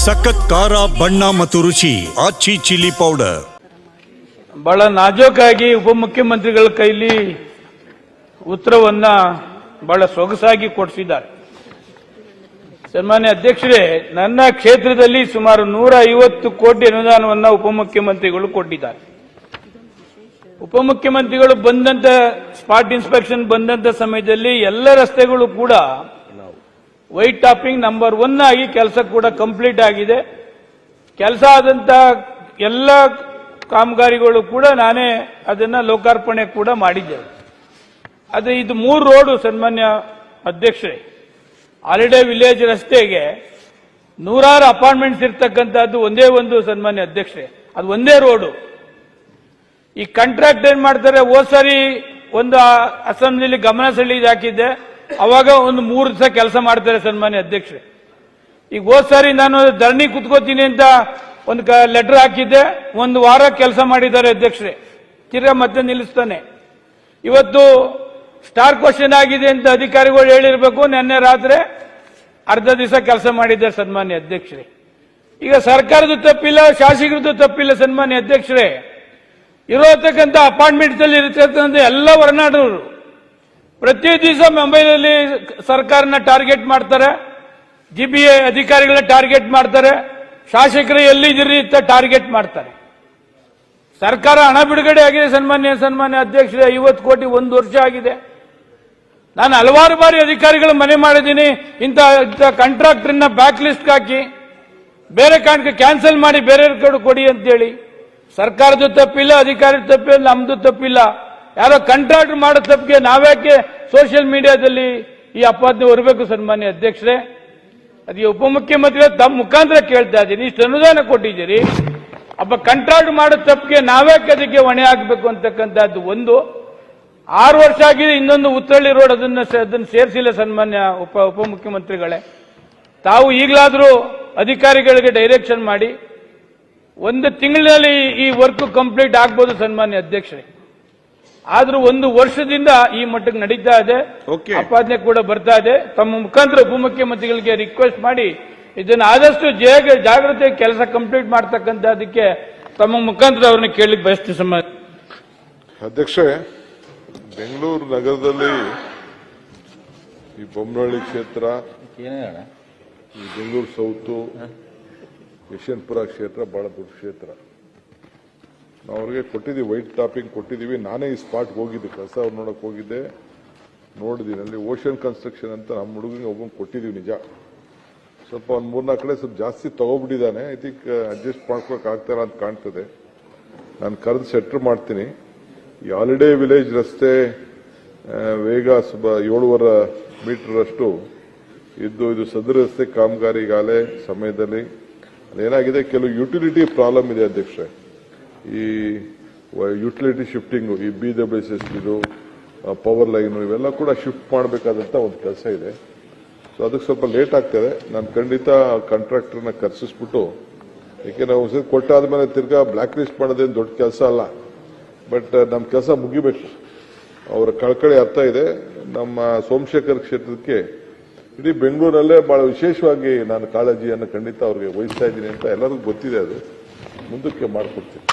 ಸಖತ್ ಖಾರ ಬಣ್ಣ ಮತ್ತು ರುಚಿ ಆಚಿ ಚಿಲ್ಲಿ ಪೌಡರ್. ಬಹಳ ನಾಜೂಕಾಗಿ ಉಪಮುಖ್ಯಮಂತ್ರಿಗಳ ಕೈಲಿ ಉತ್ತರವನ್ನ ಬಹಳ ಸೊಗಸಾಗಿ ಕೊಡಿಸಿದ್ದಾರೆ. ಸನ್ಮಾನ್ಯ ಅಧ್ಯಕ್ಷರೇ, ನನ್ನ ಕ್ಷೇತ್ರದಲ್ಲಿ ಸುಮಾರು 150 ಕೋಟಿ ಅನುದಾನವನ್ನು ಉಪಮುಖ್ಯಮಂತ್ರಿಗಳು ಕೊಟ್ಟಿದ್ದಾರೆ. ಉಪಮುಖ್ಯಮಂತ್ರಿಗಳು ಬಂದಂತ ಸ್ಪಾಟ್ ಇನ್ಸ್ಪೆಕ್ಷನ್ ಬಂದಂತ ಸಮಯದಲ್ಲಿ ಎಲ್ಲ ರಸ್ತೆಗಳು ಕೂಡ ವೈಟ್ ಟಾಪಿಂಗ್ ನಂಬರ್ 1 ಆಗಿ ಕೆಲಸ ಕೂಡ ಕಂಪ್ಲೀಟ್ ಆಗಿದೆ. ಕೆಲಸ ಆದಂತ ಎಲ್ಲ ಕಾಮಗಾರಿಗಳು ಕೂಡ ನಾನೇ ಅದನ್ನ ಲೋಕಾರ್ಪಣೆ ಕೂಡ ಮಾಡಿದ್ದೇವೆ. ಅದು ಇದು 3 ರೋಡು ಸನ್ಮಾನ್ಯ ಅಧ್ಯಕ್ಷರೇ, ಹಾಲಿಡೇ ವಿಲೇಜ್ ರಸ್ತೆಗೆ 100 ಅಪಾರ್ಟ್ಮೆಂಟ್ಸ್ ಇರ್ತಕ್ಕಂಥದ್ದು ಒಂದೇ ಒಂದು ಸನ್ಮಾನ್ಯ ಅಧ್ಯಕ್ಷರೇ, ಅದು ಒಂದೇ ರೋಡು. ಈ ಕಾಂಟ್ರಾಕ್ಟ್ ಏನ್ ಮಾಡ್ತಾರೆ, ಹೋದ ಸಾರಿ ಒಂದು ಅಸೆಂಬ್ಲಿಲಿ ಗಮನ ಸೆಳೆದು ಹಾಕಿದ್ದೆ, ಅವಾಗ ಒಂದು 3 ದಿವಸ ಕೆಲಸ ಮಾಡ್ತಾರೆ ಸನ್ಮಾನ್ಯ ಅಧ್ಯಕ್ಷರೇ. ಈಗ ಹೋದ ಸಾರಿ ನಾನು ಧರಣಿ ಕುತ್ಕೋತೀನಿ ಅಂತ ಒಂದು ಲೆಟರ್ ಹಾಕಿದ್ದೆ, 1 ವಾರ ಕೆಲಸ ಮಾಡಿದ್ದಾರೆ ಅಧ್ಯಕ್ಷರೇ, ತಿರ್ಗಾ ಮತ್ತೆ ನಿಲ್ಲಿಸ್ತಾನೆ. ಇವತ್ತು ಸ್ಟಾರ್ ಕ್ವಶನ್ ಆಗಿದೆ ಅಂತ ಅಧಿಕಾರಿಗಳು ಹೇಳಿರ್ಬೇಕು, ನಿನ್ನೆ ರಾತ್ರಿ ಅರ್ಧ ದಿವಸ ಕೆಲಸ ಮಾಡಿದ್ದಾರೆ ಸನ್ಮಾನ್ಯ ಅಧ್ಯಕ್ಷರೇ. ಈಗ ಸರ್ಕಾರದ ತಪ್ಪಿಲ್ಲ, ಶಾಸಕರದ್ದು ತಪ್ಪಿಲ್ಲ ಸನ್ಮಾನ್ಯ ಅಧ್ಯಕ್ಷರೇ. ಇರತಕ್ಕಂಥ ಅಪಾರ್ಟ್ಮೆಂಟ್ಸ್ ಅಲ್ಲಿ ಇರತಕ್ಕಂಥ ಎಲ್ಲ ಹೊರನಾಡವರು ಪ್ರತಿ ದಿವಸ ಮುಂಬೈನಲ್ಲಿ ಸರ್ಕಾರನ ಟಾರ್ಗೆಟ್ ಮಾಡ್ತಾರೆ, ಜಿಬಿಎ ಅಧಿಕಾರಿಗಳನ್ನ ಟಾರ್ಗೆಟ್ ಮಾಡ್ತಾರೆ, ಶಾಸಕರು ಎಲ್ಲಿದ್ದೀರಿ ಅಂತ ಟಾರ್ಗೆಟ್ ಮಾಡ್ತಾರೆ. ಸರ್ಕಾರ ಹಣ ಬಿಡುಗಡೆ ಆಗಿದೆ ಸನ್ಮಾನ್ಯ ಅಧ್ಯಕ್ಷರೇ, 50 ಕೋಟಿ 1 ವರ್ಷ ಆಗಿದೆ. ನಾನು ಹಲವಾರು ಬಾರಿ ಅಧಿಕಾರಿಗಳ ಮನೆ ಮಾಡಿದ್ದೀನಿ, ಇಂಥ ಕಾಂಟ್ರಾಕ್ಟರ್ನ ಬ್ಯಾಕ್ ಲಿಸ್ಟ್ ಹಾಕಿ ಬೇರೆ ಕ್ಯಾನ್ಸಲ್ ಮಾಡಿ ಬೇರೆ ಕಡೆ ಕೊಡಿ ಅಂತೇಳಿ. ಸರ್ಕಾರದ ತಪ್ಪಿಲ್ಲ, ಅಧಿಕಾರದ ತಪ್ಪಿಲ್ಲ, ನಮ್ದು ತಪ್ಪಿಲ್ಲ. ಯಾರೋ ಕಾಂಟ್ರಾಕ್ಟರ್ ಮಾಡೋ ತಪ್ಪಿಗೆ ನಾವ್ಯಾಕೆ ಸೋಷಿಯಲ್ ಮೀಡಿಯಾದಲ್ಲಿ ಈ ಅಪವಾದನೆ ಹೊರಬೇಕು ಸನ್ಮಾನ್ಯ ಅಧ್ಯಕ್ಷರೇ? ಅದಕ್ಕೆ ಉಪಮುಖ್ಯಮಂತ್ರಿ ತಮ್ಮ ಮುಖಾಂತರ ಕೇಳ್ತಾ ಇದ್ದೀನಿ, ಇಷ್ಟು ಅನುದಾನ ಕೊಟ್ಟಿದ್ದೀರಿ, ಒಬ್ಬ ಕಾಂಟ್ರಾಕ್ಟ್ ಮಾಡೋ ತಪ್ಪಿಗೆ ನಾವ್ಯಾಕೆ ಅದಕ್ಕೆ ಹೊಣೆ ಹಾಕಬೇಕು ಅಂತಕ್ಕಂಥದ್ದು ಒಂದು. 6 ವರ್ಷ ಆಗಿದೆ, ಇನ್ನೊಂದು ಉತ್ತರಳ್ಳಿ ರೋಡ್ ಅದನ್ನು ಸೇರಿಸಿಲ್ಲ ಸನ್ಮಾನ್ಯ ಉಪಮುಖ್ಯಮಂತ್ರಿಗಳೇ. ತಾವು ಈಗಲಾದರೂ ಅಧಿಕಾರಿಗಳಿಗೆ ಡೈರೆಕ್ಷನ್ ಮಾಡಿ 1 ತಿಂಗಳಿನಲ್ಲಿ ಈ ವರ್ಕ್ ಕಂಪ್ಲೀಟ್ ಆಗ್ಬೋದು ಸನ್ಮಾನ್ಯ ಅಧ್ಯಕ್ಷರೇ. ಆದ್ರೂ 1 ವರ್ಷದಿಂದ ಈ ಮಟ್ಟಕ್ಕೆ ನಡೀತಾ ಇದೆ, ಅಪಾದನೆ ಕೂಡ ಬರ್ತಾ ಇದೆ. ತಮ್ಮ ಮುಖಾಂತರ ಉಪಮುಖ್ಯಮಂತ್ರಿಗಳಿಗೆ ರಿಕ್ವೆಸ್ಟ್ ಮಾಡಿ ಇದನ್ನು ಆದಷ್ಟು ಜಾಗ್ರತೆ ಕೆಲಸ ಕಂಪ್ಲೀಟ್ ಮಾಡ್ತಕ್ಕಂಥದಕ್ಕೆ ತಮ್ಮ ಮುಖಾಂತರ ಅವ್ರನ್ನ ಕೇಳಲಿಕ್ಕೆ ಬಯಸ್ತೀವಿ ಸನ್ಮಾನ್ಯ ಅಧ್ಯಕ್ಷೆ. ಬೆಂಗಳೂರು ನಗರದಲ್ಲಿ ಈ ಬೊಮ್ಮನಹಳ್ಳಿ ಕ್ಷೇತ್ರ, ಈ ಬೆಂಗಳೂರು ಸೌತ್, ಯಶವಂತಪುರ ಕ್ಷೇತ್ರ ಬಹಳ ದೊಡ್ಡ ಕ್ಷೇತ್ರ. ನಾವು ಅವ್ರಿಗೆ ಕೊಟ್ಟಿದ್ದೀವಿ, ವೈಟ್ ಟಾಪಿಂಗ್ ಕೊಟ್ಟಿದ್ದೀವಿ. ನಾನೇ ಈ ಸ್ಪಾಟ್ಗೆ ಹೋಗಿದ್ದೆ, ಕೆಲಸ ಅವ್ರು ನೋಡಕ್ ಹೋಗಿದ್ದೆ, ನೋಡಿದ್ದೀನಿ. ಅಲ್ಲಿ ಓಷನ್ ಕನ್ಸ್ಟ್ರಕ್ಷನ್ ಅಂತ ನಮ್ಮ ಹುಡುಗನಿಗೆ ಒಬ್ಬಂಗೆ ಕೊಟ್ಟಿದ್ದೀವಿ. ನಿಜ ಸ್ವಲ್ಪ ಒಂದು 3-4 ಕಡೆ ಸ್ವಲ್ಪ ಜಾಸ್ತಿ ತಗೋಬಿಟ್ಟಿದ್ದಾನೆ. ಐ ಥಿಂಕ್ ಅಡ್ಜಸ್ಟ್ ಮಾಡ್ಕೊಳಕ್ ಆಗ್ತಾರ ಅಂತ ಕಾಣ್ತದೆ. ನಾನು ಕರೆದು ಸೆಟ್ರ್ ಮಾಡ್ತೀನಿ. ಈ ಹಾಲಿಡೇ ವಿಲೇಜ್ ರಸ್ತೆ ವೇಗ 7.5 ಮೀಟರ್ ಅಷ್ಟು ಇದ್ದು, ಇದು ಸದರ ರಸ್ತೆ ಕಾಮಗಾರಿಗಾಲೆ ಸಮಯದಲ್ಲಿ ಅದೇನಾಗಿದೆ, ಕೆಲವು ಯುಟಿಲಿಟಿ ಪ್ರಾಬ್ಲಮ್ ಇದೆ ಅಧ್ಯಕ್ಷರೇ. ಈ ಯುಟಿಲಿಟಿ ಶಿಫ್ಟಿಂಗು, ಈ BWSS ಇದು ಪವರ್ ಲೈನು ಇವೆಲ್ಲ ಕೂಡ ಶಿಫ್ಟ್ ಮಾಡಬೇಕಾದಂತ ಒಂದು ಕೆಲಸ ಇದೆ. ಸೊ ಅದಕ್ಕೆ ಸ್ವಲ್ಪ ಲೇಟ್ ಆಗ್ತದೆ. ನಾನು ಖಂಡಿತ ಕಾಂಟ್ರಾಕ್ಟರ್ನ ಕರ್ಸಿಸ್ಬಿಟ್ಟು, ಏಕೆ ನಾವು ಕೊಟ್ಟಾದ್ಮೇಲೆ ತಿರ್ಗಾ ಬ್ಲಾಕ್ ಲಿಸ್ಟ್ ಮಾಡೋದೇನು ದೊಡ್ಡ ಕೆಲಸ ಅಲ್ಲ, ಬಟ್ ನಮ್ಮ ಕೆಲಸ ಮುಗಿಬೇಕು. ಅವರ ಕಳಕಳಿ ಅರ್ಥ ಇದೆ. ನಮ್ಮ ಸೋಮಶೇಖರ್ ಕ್ಷೇತ್ರಕ್ಕೆ ಇಡೀ ಬೆಂಗಳೂರಲ್ಲೇ ಬಹಳ ವಿಶೇಷವಾಗಿ ನಾನು ಕಾಳಜಿಯನ್ನು ಖಂಡಿತ ಅವ್ರಿಗೆ ವಹಿಸ್ತಾ ಇದ್ದೀನಿ ಅಂತ ಎಲ್ಲರಿಗೂ ಗೊತ್ತಿದೆ. ಅದು ಮುಂದಕ್ಕೆ ಮಾಡಿಕೊಡ್ತೀನಿ.